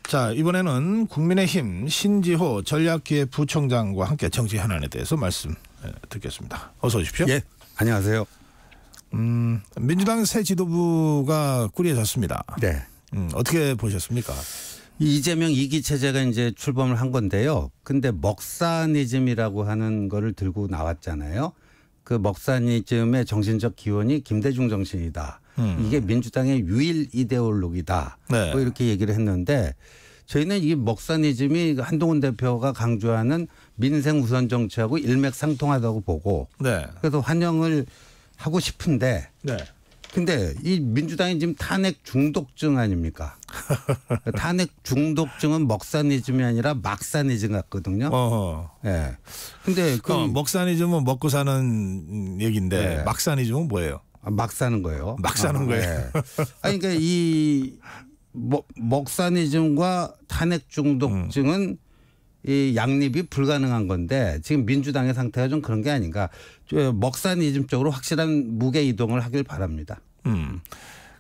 자, 이번에는 국민의힘 신지호 전략기획부총장과 함께 정치 현안에 대해서 말씀 듣겠습니다. 어서 오십시오. 예, 안녕하세요. 민주당 새 지도부가 꾸려졌습니다. 네. 어떻게 보셨습니까? 이재명 2기 체제가 이제 출범을 한 건데요. 근데 먹사니즘이라고 하는 거를 들고 나왔잖아요. 그 먹사니즘의 정신적 기원이 김대중 정신이다. 이게 민주당의 유일 이데올로기다. 네. 뭐 이렇게 얘기를 했는데 저희는 이 먹사니즘이 한동훈 대표가 강조하는 민생 우선 정치하고 일맥상통하다고 보고 네. 그래서 환영을 하고 싶은데 네. 근데 이 민주당이 지금 탄핵 중독증 아닙니까? 탄핵 중독증은 먹사니즘이 아니라 막사니즘 같거든요. 예. 근데 그 먹사니즘은 먹고 사는 얘기인데 네. 막사니즘은 뭐예요? 막 사는 거예요. 막 사는 거예요. 예. 아니 그러니까 이 먹사니즘과 탄핵 중독증은 이 양립이 불가능한 건데 지금 민주당의 상태가 좀 그런 게 아닌가. 먹사니즘 쪽으로 확실한 무게 이동을 하길 바랍니다.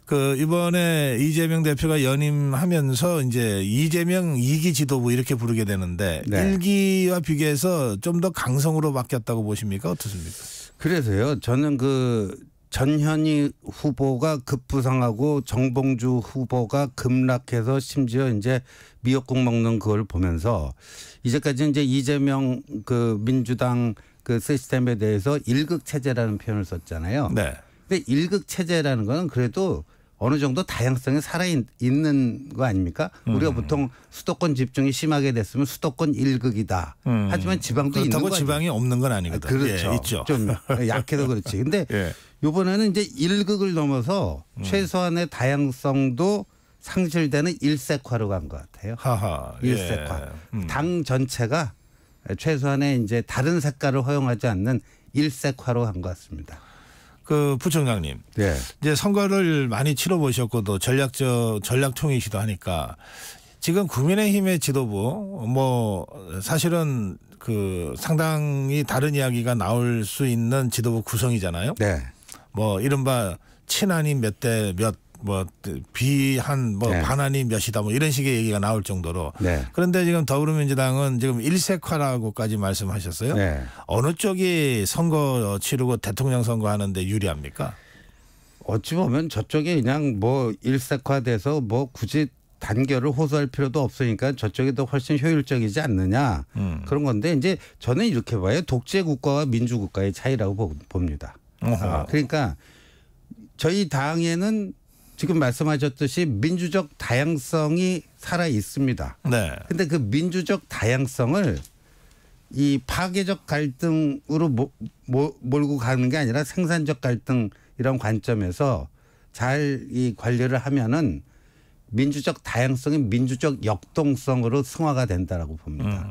그 이번에 이재명 대표가 연임하면서 이제 이재명 2기 지도부 이렇게 부르게 되는데 네. 1기와 비교해서 좀 더 강성으로 바뀌었다고 보십니까? 어떻습니까? 그래서요. 저는 그 전현희 후보가 급부상하고 정봉주 후보가 급락해서 심지어 이제 미역국 먹는 그걸 보면서 이제까지 이제 이재명 그 민주당 그 시스템에 대해서 일극 체제라는 표현을 썼잖아요. 네. 근데 일극 체제라는 거는 그래도 어느 정도 다양성이 살아있는 거 아닙니까? 우리가 보통 수도권 집중이 심하게 됐으면 수도권 일극이다. 하지만 지방도 있는 그렇다고 거죠. 지방이 없는 건 아니거든. 그렇죠. 예, 있죠. 좀 약해도 그렇지. 근데 예. 이번에는 이제 일극을 넘어서 최소한의 다양성도 상실되는 일색화로 간 것 같아요. 하하. 일색화. 예. 당 전체가 최소한의 이제 다른 색깔을 허용하지 않는 일색화로 간 것 같습니다. 그 부총장님. 네. 이제 선거를 많이 치러보셨고 또 전략총이시도 하니까 지금 국민의힘의 지도부 뭐 사실은 그 상당히 다른 이야기가 나올 수 있는 지도부 구성이잖아요. 네. 뭐 이른바 친한이 몇 대 몇 뭐 비한 뭐 네. 반한이 몇이다 뭐 이런 식의 얘기가 나올 정도로. 네. 그런데 지금 더불어민주당은 지금 일색화라고까지 말씀하셨어요. 네. 어느 쪽이 선거 치르고 대통령 선거하는데 유리합니까? 어찌 보면 저쪽이 그냥 뭐 일색화돼서 뭐 굳이 단결을 호소할 필요도 없으니까 저쪽이 더 훨씬 효율적이지 않느냐 그런 건데 이제 저는 이렇게 봐요. 독재 국가와 민주 국가의 차이라고 봅니다. 그러니까 저희 당에는 지금 말씀하셨듯이 민주적 다양성이 살아 있습니다. 네. 근데 그 민주적 다양성을 이 파괴적 갈등으로 몰고 가는 게 아니라 생산적 갈등 이런 관점에서 잘 이 관리를 하면은 민주적 다양성이 민주적 역동성으로 승화가 된다라고 봅니다.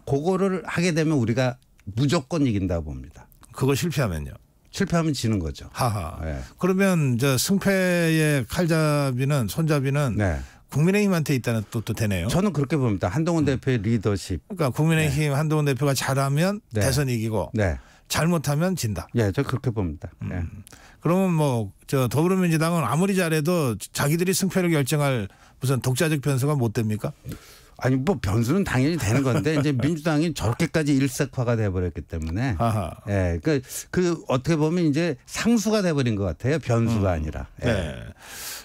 그거를 하게 되면 우리가 무조건 이긴다고 봅니다. 그거 실패하면요? 실패하면 지는 거죠. 하하. 네. 그러면 저 승패의 칼잡이는 손잡이는 네. 국민의힘한테 있다는 뜻도 되네요. 저는 그렇게 봅니다. 한동훈 대표의 리더십. 그러니까 국민의힘 한동훈 대표가 잘하면 네. 대선 이기고 네. 잘못하면 진다. 예, 저 그렇게 봅니다. 네. 그러면 뭐 저 더불어민주당은 아무리 잘해도 자기들이 승패를 결정할 무슨 독자적 변수가 못 됩니까? 아니 뭐 변수는 당연히 되는 건데 이제 민주당이 저렇게까지 일색화가 돼버렸기 때문에 하하. 예, 그 어떻게 보면 이제 상수가 돼버린 것 같아요. 변수가 아니라. 예. 네.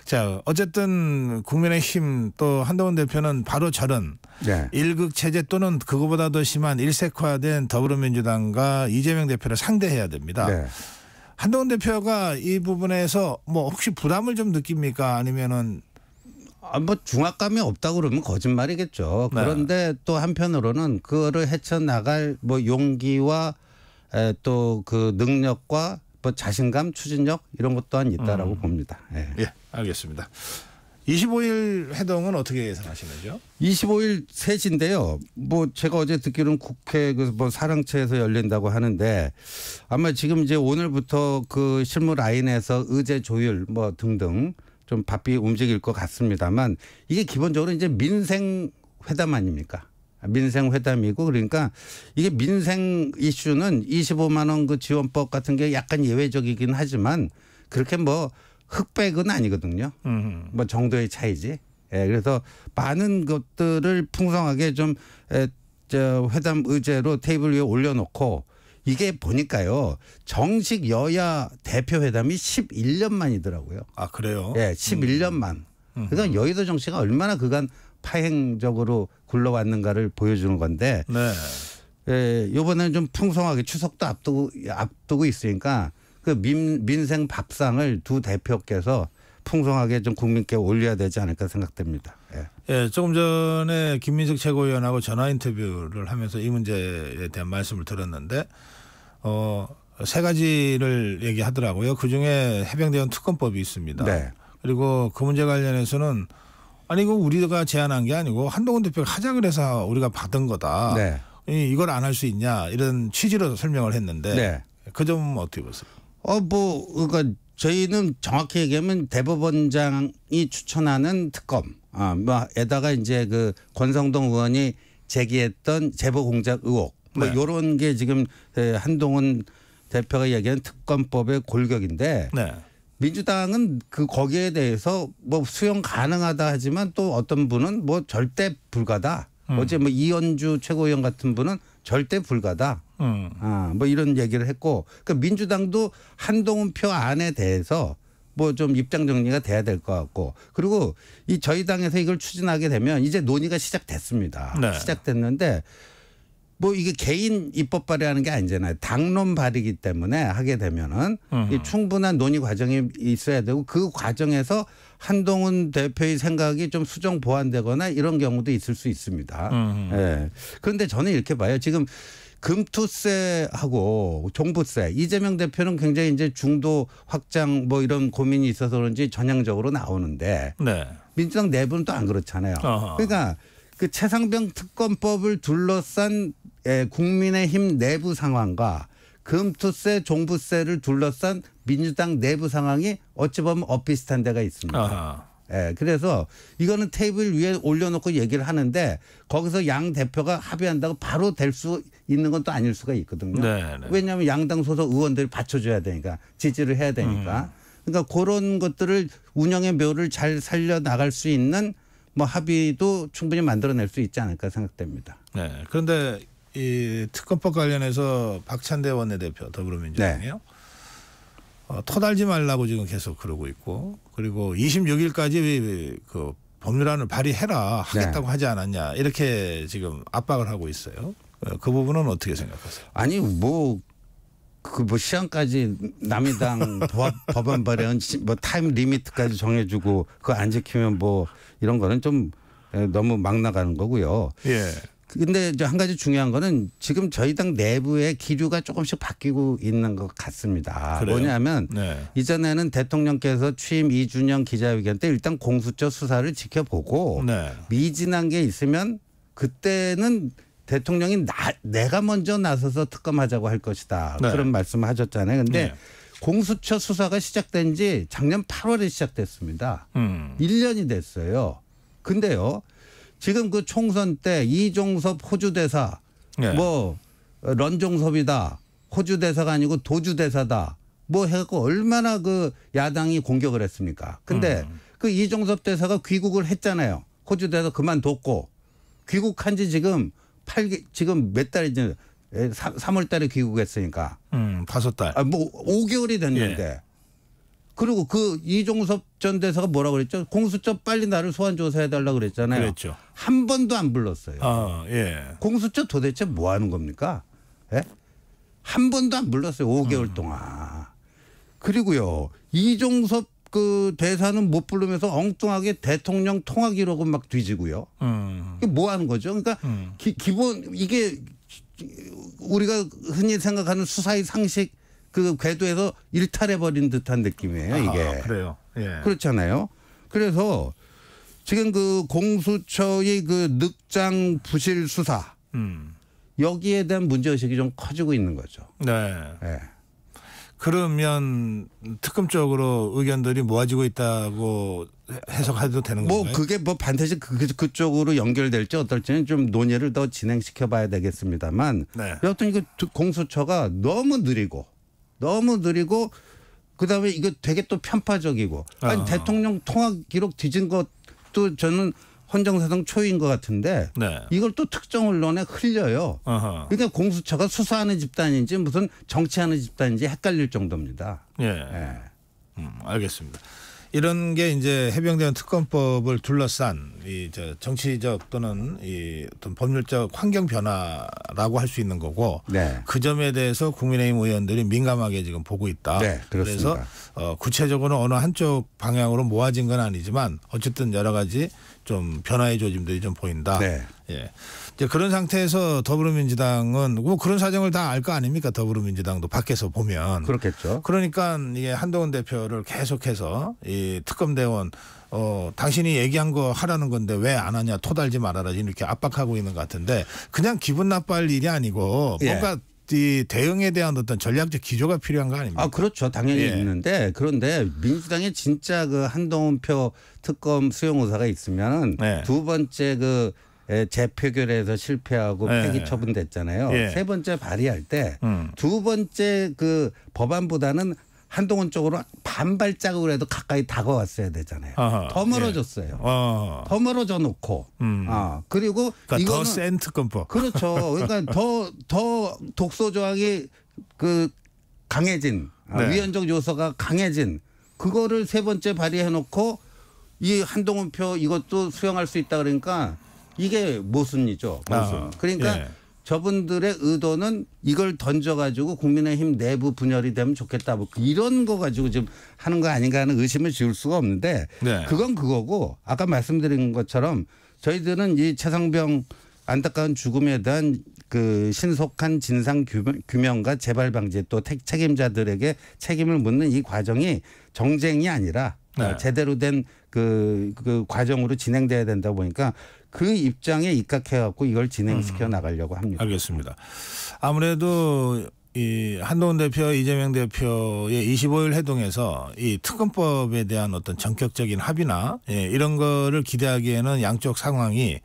자, 어쨌든 국민의힘 또 한동훈 대표는 바로 저런 네. 일극 체제 또는 그거보다 더 심한 일색화된 더불어민주당과 이재명 대표를 상대해야 됩니다. 네. 한동훈 대표가 이 부분에서 뭐 혹시 부담을 좀 느낍니까? 아니면은 뭐 중압감이 없다고 그러면 거짓말이겠죠. 네. 그런데 또 한편으로는 그거를 헤쳐나갈 뭐 용기와 또 그 능력과 뭐 자신감, 추진력 이런 것 또한 있다라고 봅니다. 예. 예, 알겠습니다. 25일 회동은 어떻게 예상하시는지요? 25일 셋인데요. 뭐 제가 어제 듣기로는 국회 그 뭐 사랑채에서 열린다고 하는데 아마 지금 이제 오늘부터 그 실무 라인에서 의제 조율 뭐 등등 좀 바삐 움직일 것 같습니다만 이게 기본적으로 이제 민생 회담 아닙니까? 민생 회담이고 그러니까 이게 민생 이슈는 25만 원 그 지원법 같은 게 약간 예외적이긴 하지만 그렇게 뭐 흑백은 아니거든요. 뭐 정도의 차이지. 예, 그래서 많은 것들을 풍성하게 좀 회담 의제로 테이블 위에 올려놓고 이게 보니까요. 정식 여야 대표 회담이 11년 만이더라고요. 아 그래요? 예, 11년 만. 그러니까 여의도 정치가 얼마나 그간 파행적으로 굴러왔는가를 보여주는 건데 네. 예, 이번에는 좀 풍성하게 추석도 앞두고 있으니까 그 민생 밥상을 두 대표께서 풍성하게 좀 국민께 올려야 되지 않을까 생각됩니다. 예. 예, 조금 전에 김민석 최고위원하고 전화 인터뷰를 하면서 이 문제에 대한 말씀을 들었는데 세 가지를 얘기하더라고요. 그중에 해병대원 특검법이 있습니다. 네. 그리고 그 문제 관련해서는 아니 이거 우리가 제안한 게 아니고 한동훈 대표가 하자 그래서 우리가 받은 거다. 네. 이걸 안 할 수 있냐 이런 취지로 설명을 했는데 네. 그 점은 어떻게 보세요? 그러니까 저희는 정확히 얘기하면 대법원장이 추천하는 특검, 에다가 이제 그 권성동 의원이 제기했던 제보 공작 의혹, 뭐 네. 이런 게 지금 한동훈 대표가 얘기하는 특검법의 골격인데. 네. 민주당은 그 거기에 대해서 뭐 수용 가능하다 하지만 또 어떤 분은 뭐 절대 불가다. 어제 뭐 이현주 최고위원 같은 분은 절대 불가다. 뭐 이런 얘기를 했고, 그러니까 민주당도 한동훈 표 안에 대해서 뭐 좀 입장 정리가 돼야 될 것 같고, 그리고 이 저희 당에서 이걸 추진하게 되면 이제 논의가 시작됐습니다. 네. 시작됐는데. 뭐 이게 개인 입법 발의하는 게 아니잖아요. 당론 발의이기 때문에 하게 되면은 이 충분한 논의 과정이 있어야 되고 그 과정에서 한동훈 대표의 생각이 좀 수정 보완되거나 이런 경우도 있을 수 있습니다. 예. 그런데 저는 이렇게 봐요. 지금 금투세하고 종부세 이재명 대표는 굉장히 이제 중도 확장 뭐 이런 고민이 있어서 그런지 전향적으로 나오는데 네. 민주당 내부는 또 안 그렇잖아요. 그러니까 그 최상병 특검법을 둘러싼 국민의힘 내부 상황과 금투세, 종부세를 둘러싼 민주당 내부 상황이 어찌 보면 엇비슷한 데가 있습니다. 예, 그래서 이거는 테이블 위에 올려놓고 얘기를 하는데 거기서 양 대표가 합의한다고 바로 될 수 있는 건 또 아닐 수가 있거든요. 네. 왜냐하면 양당 소속 의원들이 받쳐줘야 되니까 지지를 해야 되니까. 그러니까 그런 것들을 운영의 묘를 잘 살려나갈 수 있는 뭐 합의도 충분히 만들어낼 수 있지 않을까 생각됩니다. 네. 그런데 이 특검법 관련해서 박찬대 원내대표 더불어민주당이요. 터달지 말라고 지금 계속 그러고 있고 그리고 26일까지 그 법률안을 발의해라 하겠다고 하지 않았냐 이렇게 지금 압박을 하고 있어요. 그 부분은 어떻게 생각하세요? 아니 뭐 시한까지 남의당 법안 발의한 뭐 타임 리미트까지 정해주고 그거 안 지키면 뭐 이런 거는 좀 너무 막 나가는 거고요. 예. 근데 이제 한 가지 중요한 거는 지금 저희 당 내부의 기류가 조금씩 바뀌고 있는 것 같습니다. 그래요? 뭐냐면 네. 이전에는 대통령께서 취임 2주년 기자회견 때 일단 공수처 수사를 지켜보고 네. 미진한 게 있으면 그때는 대통령이 내가 먼저 나서서 특검하자고 할 것이다. 네. 그런 말씀을 하셨잖아요. 근데 네. 공수처 수사가 시작된 지 작년 8월에 시작됐습니다. 1년이 됐어요. 근데요. 지금 그 총선 때 이종섭 호주 대사 네. 뭐 런종섭이다. 호주 대사가 아니고 도주 대사다. 뭐 해갖고 얼마나 그 야당이 공격을 했습니까. 근데 그 이종섭 대사가 귀국을 했잖아요. 호주 대사 그만뒀고 귀국한 지 지금 지금 몇 달이지 3월 달에 귀국했으니까. 5달. 뭐 5개월이 됐는데. 예. 그리고 그 이종섭 전 대사가 뭐라고 그랬죠? 공수처 빨리 나를 소환 조사해 달라고 그랬잖아요. 그랬죠. 한 번도 안 불렀어요. 예. 공수처 도대체 뭐 하는 겁니까? 예? 한 번도 안 불렀어요. 5개월 동안. 그리고요. 이종섭 그 대사는 못 부르면서 엉뚱하게 대통령 통화 기록은 막 뒤지고요. 이게 뭐 하는 거죠? 그러니까 기본 이게 우리가 흔히 생각하는 수사의 상식 그 궤도에서 일탈해버린 듯한 느낌이에요. 이게. 그래요. 예. 그렇잖아요. 그래서 지금 그 공수처의 그 늑장 부실 수사 여기에 대한 문제의식이 좀 커지고 있는 거죠. 네. 네. 그러면 특검 쪽으로 의견들이 모아지고 있다고 해석해도 되는 건가요? 뭐 그게 뭐 반드시 그쪽으로 연결될지 어떨지는 좀 논의를 더 진행시켜 봐야 되겠습니다만 네. 여하튼 이거 공수처가 너무 느리고 그다음에 이거 되게 또 편파적이고 아니 대통령 통화 기록 뒤진 것도 아직도 저는 헌정사상 초유인 것 같은데 네. 이걸 또 특정 언론에 흘려요. 어허. 그러니까 공수처가 수사하는 집단인지 무슨 정치하는 집단인지 헷갈릴 정도입니다. 예. 예. 알겠습니다. 이런 게 이제 해병대원 특검법을 둘러싼 이 정치적 또는 이 어떤 법률적 환경 변화라고 할 수 있는 거고 네. 그 점에 대해서 국민의힘 의원들이 민감하게 지금 보고 있다. 네, 그렇습니다. 그래서 구체적으로 어느 한쪽 방향으로 모아진 건 아니지만 어쨌든 여러 가지 좀 변화의 조짐들이 좀 보인다. 네. 예. 이제 그런 상태에서 더불어민주당은 뭐 그런 사정을 다 알 거 아닙니까? 더불어민주당도 밖에서 보면. 그렇겠죠. 그러니까 이게 한동훈 대표를 계속해서 이 특검대원 당신이 얘기한 거 하라는 건데 왜 안 하냐 토달지 말아라 이렇게 압박하고 있는 것 같은데 그냥 기분 나빠할 일이 아니고 예. 뭔가 이 대응에 대한 어떤 전략적 기조가 필요한 거 아닙니까? 아, 그렇죠. 당연히 예. 있는데 그런데 민주당에 진짜 그 한동훈표 특검 수용 의사가 있으면은 네. 두 번째 그 재표결에서 실패하고 네. 폐기 처분됐잖아요. 예. 세 번째 발의할 때 두 번째 그 법안보다는 한동훈 쪽으로 반발자국을 해도 가까이 다가왔어야 되잖아요. 아하. 더 멀어졌어요. 예. 더 멀어져 놓고. 그리고 그러니까 이거는 더 센 특검법. 그렇죠. 그러니까 더 독소 조항이 그 강해진 네. 위헌적 요소가 강해진 그거를 세 번째 발의해 놓고 이 한동훈표 이것도 수용할 수 있다 그러니까 이게 모순이죠. 모순. 그러니까 예. 저분들의 의도는 이걸 던져가지고 국민의힘 내부 분열이 되면 좋겠다. 뭐 이런 거 가지고 지금 하는 거 아닌가 하는 의심을 지울 수가 없는데 네. 그건 그거고 아까 말씀드린 것처럼 저희들은 이 최상병 안타까운 죽음에 대한 그 신속한 진상 규명과 재발 방지 또 책임자들에게 책임을 묻는 이 과정이 정쟁이 아니라 네. 제대로 된 그 과정으로 진행돼야 된다 보니까 그 입장에 입각해 갖고 이걸 진행시켜 나가려고 합니다. 알겠습니다. 아무래도 이 한동훈 대표, 이재명 대표의 25일 회동에서 이 특검법에 대한 어떤 전격적인 합의나 이런 거를 기대하기에는 양쪽 상황이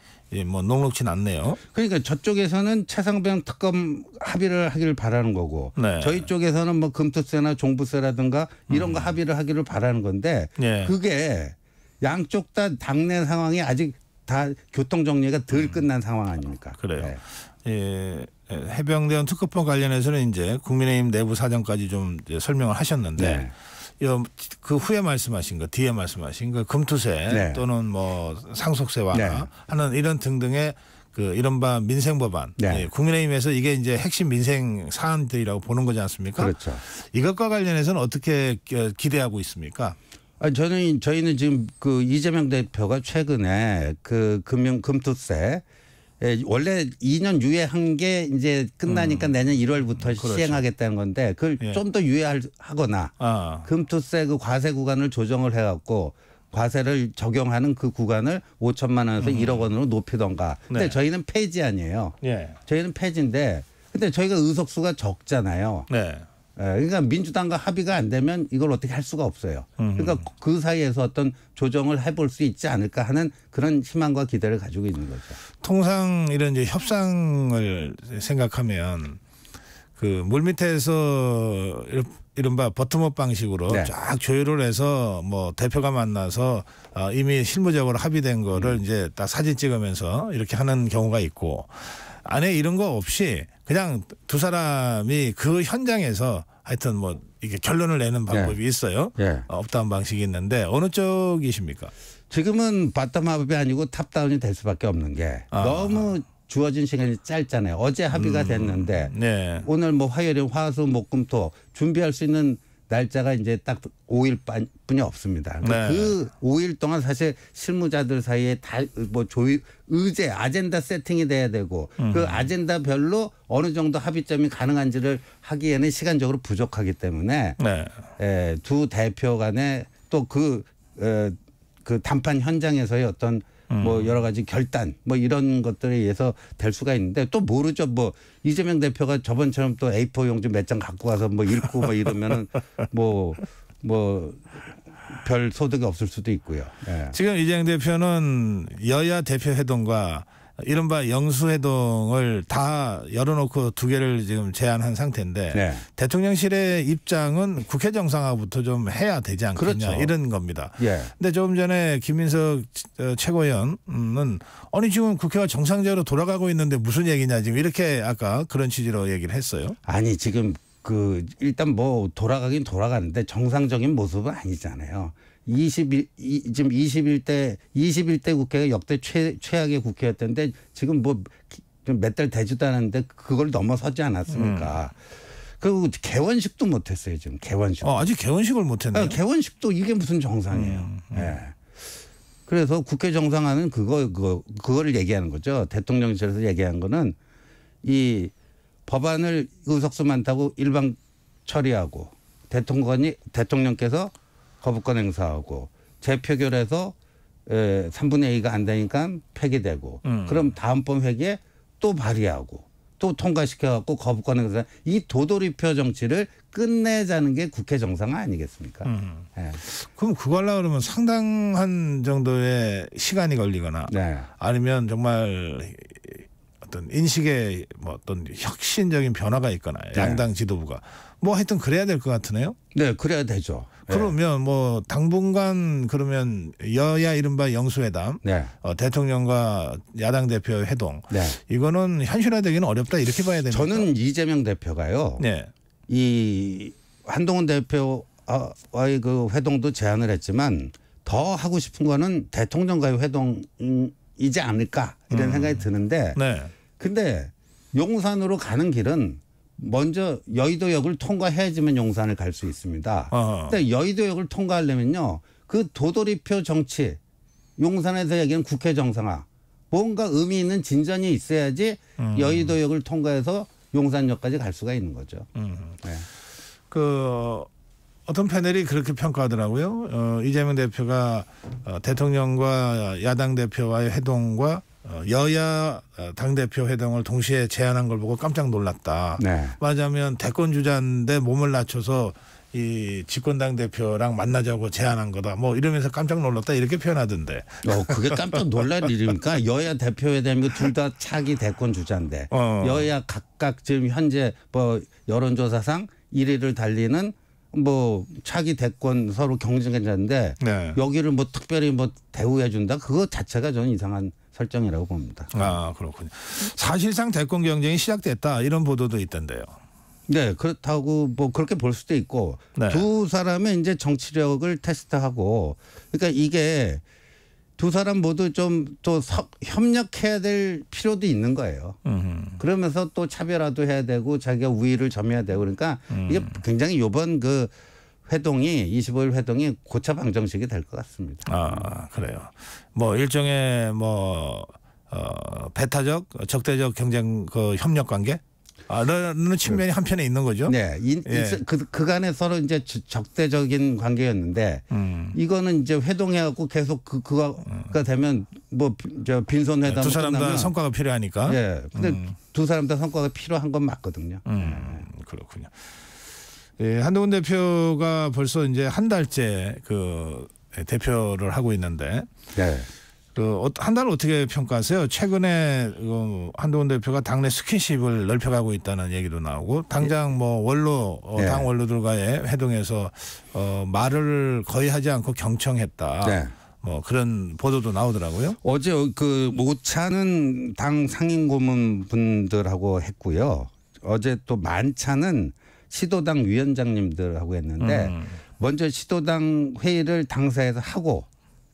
뭐 녹록진 않네요. 그러니까 저쪽에서는 최상병 특검 합의를 하기를 바라는 거고 네. 저희 쪽에서는 뭐 금투세나 종부세라든가 이런 거 합의를 하기를 바라는 건데 네. 그게 양쪽 다 당내 상황이 아직 다 교통 정리가 덜 끝난 상황 아닙니까? 그래요. 네. 해병대원 특검법 관련해서는 이제 국민의힘 내부 사정까지 좀 이제 설명을 하셨는데 네. 그 후에 말씀하신 거, 뒤에 말씀하신 그 금투세 네. 또는 뭐 상속세 완화 네. 하는 이런 등등의 그 이른바 민생 법안. 네. 국민의힘에서 이게 이제 핵심 민생 사안들이라고 보는 거지 않습니까? 그렇죠. 이것과 관련해서는 어떻게 기대하고 있습니까? 저희는 지금 그 이재명 대표가 최근에 그 금투세 원래 2년 유예한 게 이제 끝나니까 내년 1월부터 그렇죠. 시행하겠다는 건데 그걸 좀 더 유예하거나 금투세 그 과세 구간을 조정을 해갖고 과세를 적용하는 그 구간을 5천만 원에서 1억 원으로 높이던가. 근데 네. 저희는 폐지 아니에요. 예. 저희는 폐지인데 근데 저희가 의석수가 적잖아요. 네. 그러니까 민주당과 합의가 안 되면 이걸 어떻게 할 수가 없어요. 그러니까 그 사이에서 어떤 조정을 해볼 수 있지 않을까 하는 그런 희망과 기대를 가지고 있는 거죠. 통상 이런 이제 협상을 생각하면 그 물밑에서 이른바 버텀업 방식으로 네. 쫙 조율을 해서 뭐 대표가 만나서 이미 실무적으로 합의된 거를 이제 딱 사진 찍으면서 이렇게 하는 경우가 있고 안에 이런 거 없이 그냥 두 사람이 그 현장에서 하여튼 뭐 이게 결론을 내는 방법이 있어요. 네. 업다운 방식이 있는데 어느 쪽이십니까? 지금은 바텀업이 아니고 탑다운이 될 수밖에 없는 게 너무 주어진 시간이 짧잖아요. 어제 합의가 됐는데 네. 오늘 뭐 화요일, 화수, 목금토 준비할 수 있는 날짜가 이제 딱 5일 뿐이 없습니다. 네. 그 5일 동안 사실 실무자들 사이에 다 뭐 의제, 아젠다 세팅이 돼야 되고 그 아젠다별로 어느 정도 합의점이 가능한지를 하기에는 시간적으로 부족하기 때문에 네. 두 대표 간에 또 그 담판 현장에서의 어떤 뭐 여러 가지 결단 뭐 이런 것들에 의해서 될 수가 있는데 또 모르죠. 뭐 이재명 대표가 저번처럼 또 A4 용지 몇 장 갖고 가서 뭐 읽고 뭐 이러면은 뭐 별 소득이 없을 수도 있고요. 예. 지금 이재명 대표는 여야 대표 회동과 이른바 영수회동을 다 열어놓고 2개를 지금 제안한 상태인데 네. 대통령실의 입장은 국회 정상화부터 좀 해야 되지 않겠냐 그렇죠. 이런 겁니다. 예. 근데 조금 전에 김민석 최고위원은 아니 지금 국회가 정상적으로 돌아가고 있는데 무슨 얘기냐 지금 이렇게 아까 그런 취지로 얘기를 했어요. 아니 지금 일단 뭐 돌아가긴 돌아가는데 정상적인 모습은 아니잖아요. 지금 21대 국회가 역대 최악의 국회였던데 지금 뭐 몇 달 되지도 않았는데 그걸 넘어서지 않았습니까? 그리고 개원식도 못했어요 지금 개원식. 아직 개원식을 못했네요. 개원식도 이게 무슨 정상이에요. 예. 그래서 국회 정상화는 그거를 얘기하는 거죠. 대통령실에서 얘기한 거는 이 법안을 의석수 많다고 일방 처리하고 대통령께서 거부권 행사하고 재표결해서 3분의 2가 안 되니까 폐기되고 그럼 다음번 회기에 또 발의하고 또 통과시켜갖고 거부권 행사 이 도돌이표 정치를 끝내자는 게 국회 정상화 아니겠습니까? 네. 그럼 그거 하려고 그러면 상당한 정도의 시간이 걸리거나 네. 아니면 정말 어떤 인식에 뭐 어떤 혁신적인 변화가 있거나 양당 지도부가 뭐 하여튼 그래야 될 것 같으네요. 네, 그래야 되죠. 그러면 뭐 당분간 그러면 여야 이른바 영수회담, 네. 대통령과 야당 대표 회동, 네. 이거는 현실화되기는 어렵다 이렇게 봐야 됩니다. 저는 이재명 대표가요. 네. 이 한동훈 대표와의 그 회동도 제안을 했지만 더 하고 싶은 거는 대통령과의 회동이지 않을까 이런 생각이 드는데. 네. 근데 용산으로 가는 길은 먼저 여의도역을 통과해야지만 용산을 갈 수 있습니다. 근데 여의도역을 통과하려면요. 그 도돌이표 정치, 용산에서 얘기하는 국회 정상화, 뭔가 의미 있는 진전이 있어야지 여의도역을 통과해서 용산역까지 갈 수가 있는 거죠. 네. 어떤 패널이 그렇게 평가하더라고요. 이재명 대표가 대통령과 야당 대표와의 회동과 여야 당대표 회동을 동시에 제안한 걸 보고 깜짝 놀랐다. 네. 말하자면 대권 주자인데 몸을 낮춰서 이 집권당 대표랑 만나자고 제안한 거다. 뭐 이러면서 깜짝 놀랐다 이렇게 표현하던데. 그게 깜짝 놀랄 일입니까? 여야 대표회담이고 둘 다 차기 대권 주자인데 여야 각각 지금 현재 뭐 여론조사상 1위를 달리는 뭐 차기 대권 서로 경쟁자인데 네. 여기를 뭐 특별히 뭐 대우해 준다. 그거 자체가 저는 이상한 설정이라고 봅니다. 그렇군요. 사실상 대권 경쟁이 시작됐다 이런 보도도 있던데요. 네, 그렇다고 뭐 그렇게 볼 수도 있고 네. 두 사람의 이제 정치력을 테스트하고 그러니까 이게 두 사람 모두 좀 또 협력해야 될 필요도 있는 거예요. 그러면서 또 차별화도 해야 되고 자기가 우위를 점해야 되고 그러니까 이게 굉장히 이번 그 회동이 25일 회동이 고차 방정식이 될 것 같습니다. 그래요. 뭐 일종의 뭐 배타적 적대적 경쟁 그 협력 관계 라는 측면이 한편에 있는 거죠. 네, 그간에 서로 이제 적대적인 관계였는데 이거는 이제 회동해갖고 계속 그거가 되면 뭐 저 빈손 회담 두 사람 다 성과가 필요하니까. 예, 근데 두 사람 다 성과가 필요한 건 맞거든요. 그렇군요. 예, 한동훈 대표가 벌써 이제 한 달째 그 대표를 하고 있는데. 네. 한 달을 어떻게 평가하세요? 최근에 한동훈 대표가 당내 스킨십을 넓혀가고 있다는 얘기도 나오고 당장 뭐 원로 네. 당 원로들과의 회동에서 말을 거의 하지 않고 경청했다. 네. 뭐 그런 보도도 나오더라고요. 어제 그 오차는 당 상임 고문 분들하고 했고요. 어제 또 만차는 시도당 위원장님들하고 했는데 먼저 시도당 회의를 당사에서 하고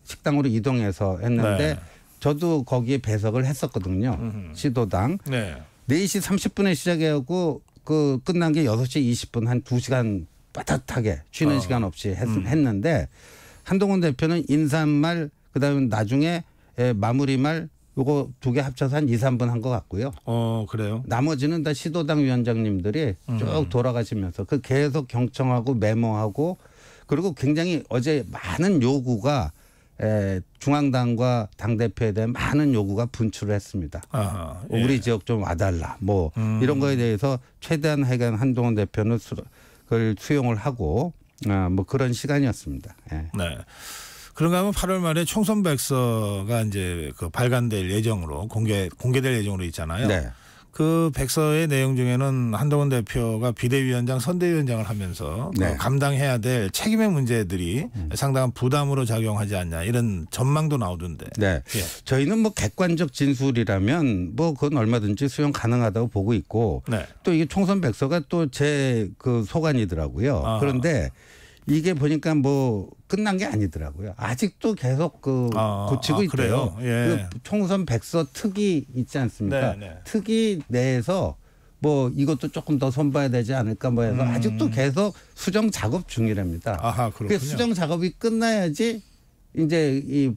식당으로 이동해서 했는데 네. 저도 거기에 배석을 했었거든요. 시도당. 네. 4시 30분에 시작해갖고 그 끝난 게 6시 20분 한 2시간 빠듯하게 쉬는 시간 없이 했는데 한동훈 대표는 인사말 그다음에 나중에 마무리말 요거 2개 합쳐서 한 2, 3분 한 것 같고요. 그래요? 나머지는 다 시도당 위원장님들이 쭉 돌아가시면서 그 계속 경청하고 메모하고 그리고 굉장히 어제 많은 요구가 중앙당과 당대표에 대한 많은 요구가 분출을 했습니다. 예. 우리 지역 좀 와달라. 뭐 이런 거에 대해서 최대한 해간 한동훈 대표는 그걸 수용을 하고 뭐 그런 시간이었습니다. 예. 네. 그런가 하면 8월 말에 총선 백서가 이제 그 발간될 예정으로 공개될 예정으로 있잖아요. 네. 그 백서의 내용 중에는 한동훈 대표가 비대위원장, 선대위원장을 하면서 네. 감당해야 될 책임의 문제들이 상당한 부담으로 작용하지 않냐 이런 전망도 나오던데. 네. 예. 저희는 뭐 객관적 진술이라면 뭐 그건 얼마든지 수용 가능하다고 보고 있고 네. 또 이게 총선 백서가 또 제 그 소관이더라고요. 아. 그런데 이게 보니까 뭐 끝난 게 아니더라고요. 아직도 계속 그 고치고 있대요. 그래요? 예. 그 총선 백서 특위 있지 않습니까? 네, 네. 특위 내에서 뭐 이것도 조금 더 손봐야 되지 않을까 뭐 해서 아직도 계속 수정 작업 중이랍니다. 아하, 그렇군요. 그 수정 작업이 끝나야지 이제 이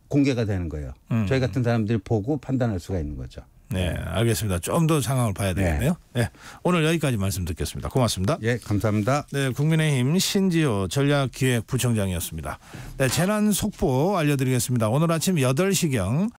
공개가 되는 거예요. 저희 같은 사람들이 보고 판단할 수가 있는 거죠. 네, 알겠습니다. 좀 더 상황을 봐야 되겠네요. 네. 오늘 여기까지 말씀 듣겠습니다. 고맙습니다. 예, 감사합니다. 네, 국민의힘 신지호 전략기획부총장이었습니다. 네, 재난 속보 알려드리겠습니다. 오늘 아침 8시경